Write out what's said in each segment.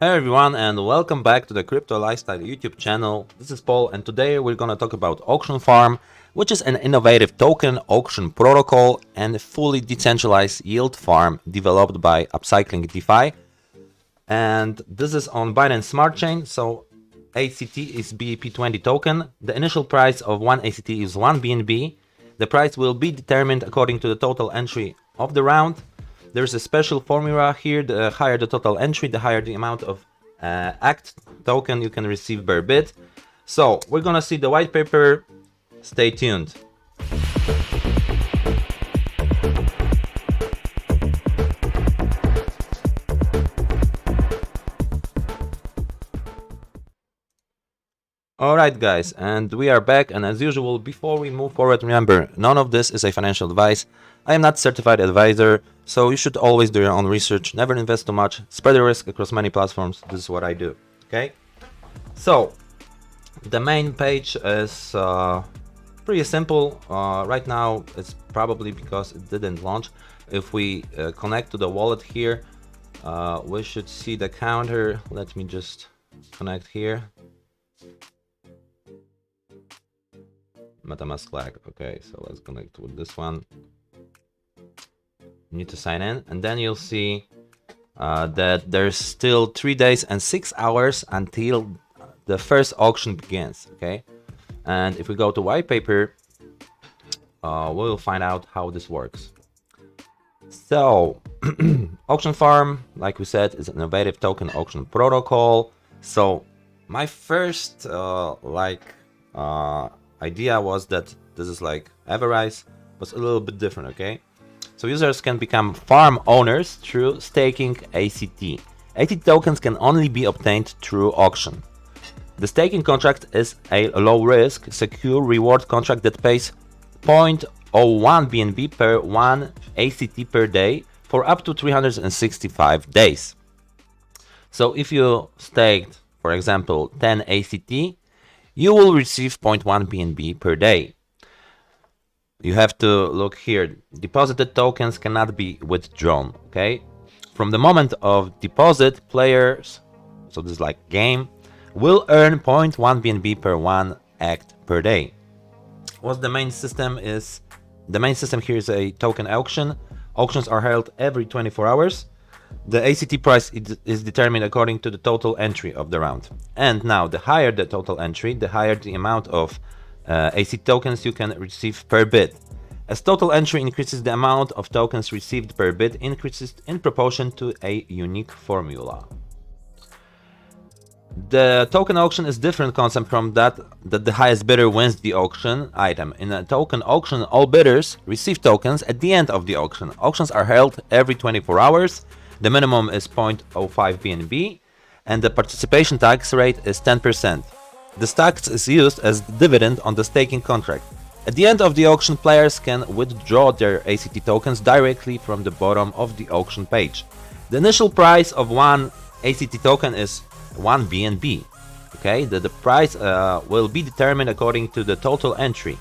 Hey everyone, and welcome back to the Crypto Lifestyle YouTube channel. This is Paul, and today we're gonna talk about Auction Farm, which is an innovative token auction protocol and fully decentralized yield farm developed by Upcycling DeFi. And this is on Binance Smart chain, so ACT is BEP20 token. The initial price of one ACT is 1 BNB. The price will be determined according to the total entry of the round. There's a special formula here. The higher the total entry, the higher the amount of ACT token you can receive per bit. So we're gonna see the white paper. Stay tuned. Alright guys, and we are back, and as usual, before we move forward, remember, none of this is a financial advice. I am not certified advisor, so you should always do your own research, never invest too much, spread the risk across many platforms. This is what I do, okay? So, the main page is pretty simple. Right now, it's probably because it didn't launch. If we connect to the wallet here, we should see the counter. Let me just connect here. MetaMask flag. Okay, so let's connect with this one. You need to sign in, and then you'll see that there's still 3 days and 6 hours until the first auction begins. Okay, and if we go to white paper, we'll find out how this works. So, auction farm, like we said, is an innovative token auction protocol. So, my first idea was that this is like Everrise, but a little bit different, okay? So users can become farm owners through staking ACT. ACT tokens can only be obtained through auction. The staking contract is a low-risk, secure reward contract that pays 0.01 BNB per 1 ACT per day for up to 365 days. So if you staked, for example, 10 ACT, you will receive 0.1 BNB per day. You have to look here. Deposited tokens cannot be withdrawn, okay? From the moment of deposit, players, so this is like game, will earn 0.1 BNB per 1 ACT per day. What the main system is, the main system here is a token auction. Auctions are held every 24 hours. The ACT price is determined according to the total entry of the round. And now, the higher the total entry, the higher the amount of ACT tokens you can receive per bit. As total entry increases, the amount of tokens received per bit increases in proportion to a unique formula. The token auction is different concept from that the highest bidder wins the auction item. In a token auction, all bidders receive tokens at the end of the auction. Auctions are held every 24 hours. The minimum is 0.05 BNB, and the participation tax rate is 10%. This tax is used as dividend on the staking contract. At the end of the auction, players can withdraw their ACT tokens directly from the bottom of the auction page. The initial price of one ACT token is 1 BNB. Okay, the price will be determined according to the total entry.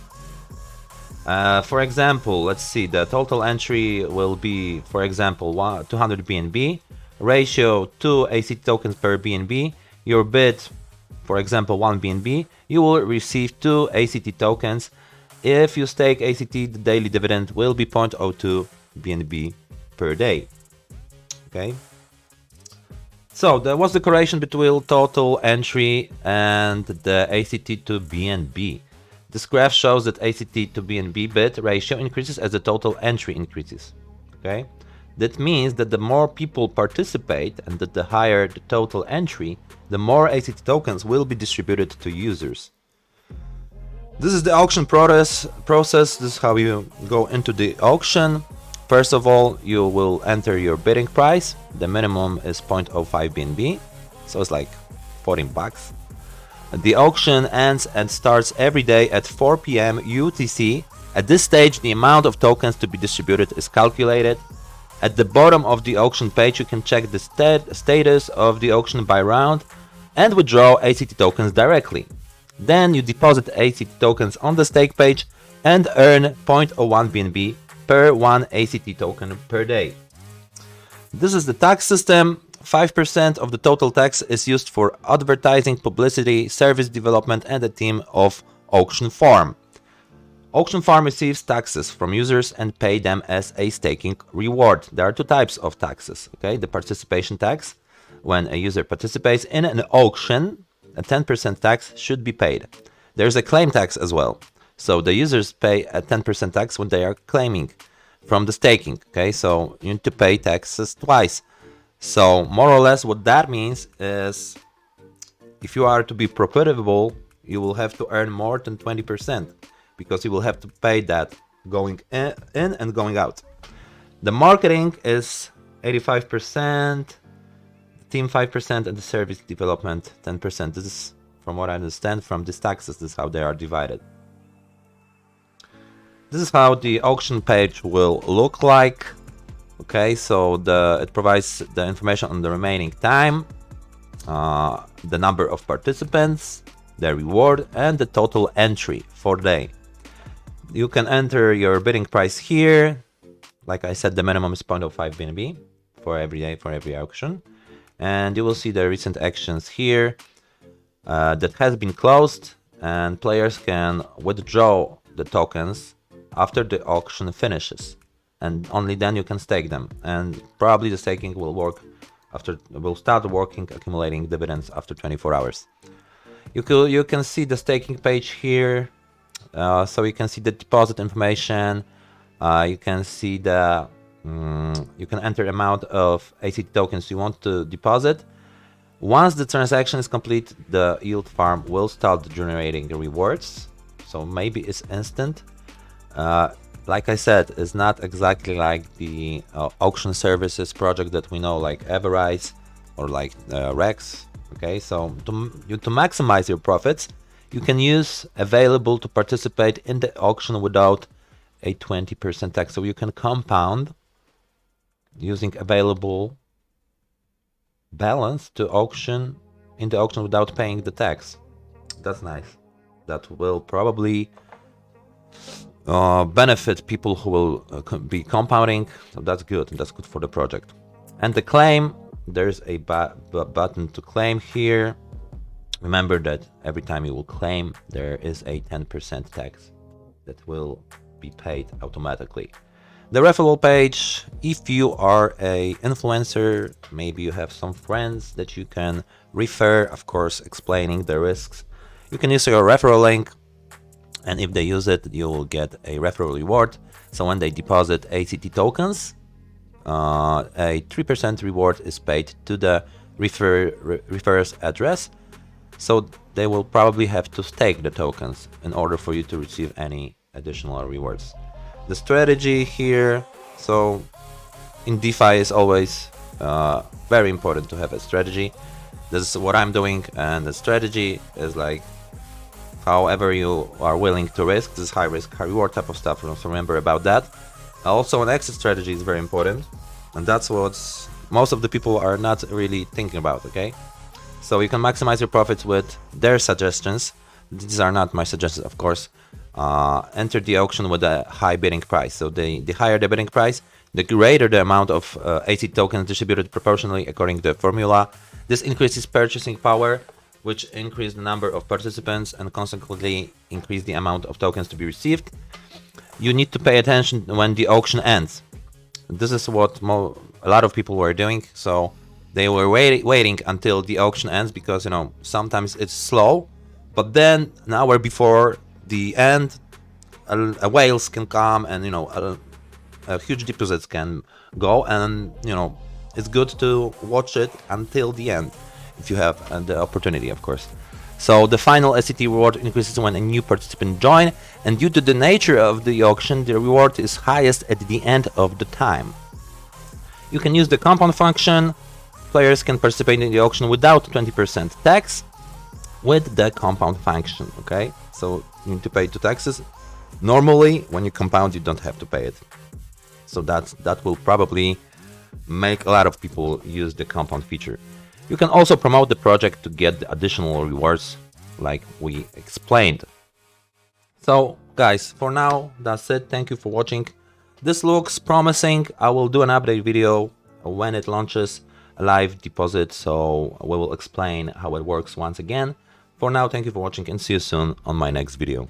For example, let's see, the total entry will be, for example, 200 BNB, ratio 2 ACT tokens per BNB. Your bid, for example, 1 BNB, you will receive 2 ACT tokens. If you stake ACT, the daily dividend will be 0.02 BNB per day. Okay. So there was the correlation between total entry and the ACT to BNB. This graph shows that ACT to BNB bit ratio increases as the total entry increases. Okay, that means that the more people participate and that the higher the total entry, the more ACT tokens will be distributed to users. This is the auction process. This is how you go into the auction. First of all, you will enter your bidding price. The minimum is 0.05 BNB, so it's like 14 bucks. The auction ends and starts every day at 4 PM UTC. At this stage, the amount of tokens to be distributed is calculated. At the bottom of the auction page, you can check the status of the auction by round and withdraw ACT tokens directly. Then you deposit ACT tokens on the stake page and earn 0.01 BNB per 1 ACT token per day. This is the tax system. 5% of the total tax is used for advertising, publicity, service development, and a team of auction farm. Auction farm receives taxes from users and pay them as a staking reward. There are two types of taxes, okay? The participation tax, when a user participates in an auction, a 10% tax should be paid. There's a claim tax as well. So the users pay a 10% tax when they are claiming from the staking, okay? So you need to pay taxes twice. So more or less what that means is if you are to be profitable, you will have to earn more than 20%. Because you will have to pay that going in and going out. The marketing is 85%, the team 5%, and the service development 10%. This is, from what I understand, from these taxes, this is how they are divided. This is how the auction page will look like. Okay, so it provides the information on the remaining time, the number of participants, the reward, and the total entry for the day. You can enter your bidding price here. Like I said, the minimum is 0.05 BNB for every day, for every auction. And you will see the recent actions here that has been closed, and players can withdraw the tokens after the auction finishes. And only then you can stake them. And probably the staking will start working, accumulating dividends after 24 hours. You can see the staking page here. So you can see the deposit information. You can see you can enter amount of ACT tokens you want to deposit. Once the transaction is complete, the yield farm will start generating rewards. So maybe it's instant. Like I said, it's not exactly like the auction services project that we know, like Everise or like Rex. Okay, so to maximize your profits, you can use available to participate in the auction without a 20% tax. So you can compound using available balance to auction in the auction without paying the tax. That's nice. That will probably benefit people who will be compounding. So that's good, and that's good for the project. And the claim, there's a button to claim here. Remember that every time you will claim, there is a 10% tax that will be paid automatically. The referral page, if you are a influencer, maybe you have some friends that you can refer, of course, explaining the risks. You can use your referral link, and if they use it, you will get a referral reward. So when they deposit ACT tokens, a 3% reward is paid to the referrer's address. So they will probably have to stake the tokens in order for you to receive any additional rewards. The strategy here, so in DeFi is always very important to have a strategy. This is what I'm doing, and the strategy is like however you are willing to risk. This is high risk, high reward type of stuff, so remember about that. Also, an exit strategy is very important, and that's what most of the people are not really thinking about, okay? So you can maximize your profits with their suggestions. These are not my suggestions, of course. Enter the auction with a high bidding price. So the higher the bidding price, the greater the amount of ACT tokens distributed proportionally according to the formula. This increases purchasing power, which increases the number of participants and consequently increase the amount of tokens to be received. You need to pay attention when the auction ends. This is what a lot of people were doing. So they were waiting until the auction ends because, you know, sometimes it's slow, but then an hour before the end, a whales can come and, you know, huge deposits can go, and, you know, it's good to watch it until the end if you have the opportunity, of course. So the final SCT reward increases when a new participant join, and due to the nature of the auction, the reward is highest at the end of the time. You can use the compound function. Players can participate in the auction without 20% tax with the compound function, okay? So you need to pay 2 taxes. Normally, when you compound, you don't have to pay it. So that will probably make a lot of people use the compound feature. You can also promote the project to get the additional rewards like we explained. So guys, for now, that's it. Thank you for watching. This looks promising. I will do an update video when it launches. live deposit, so we will explain how it works once again. For now, thank you for watching and see you soon on my next video.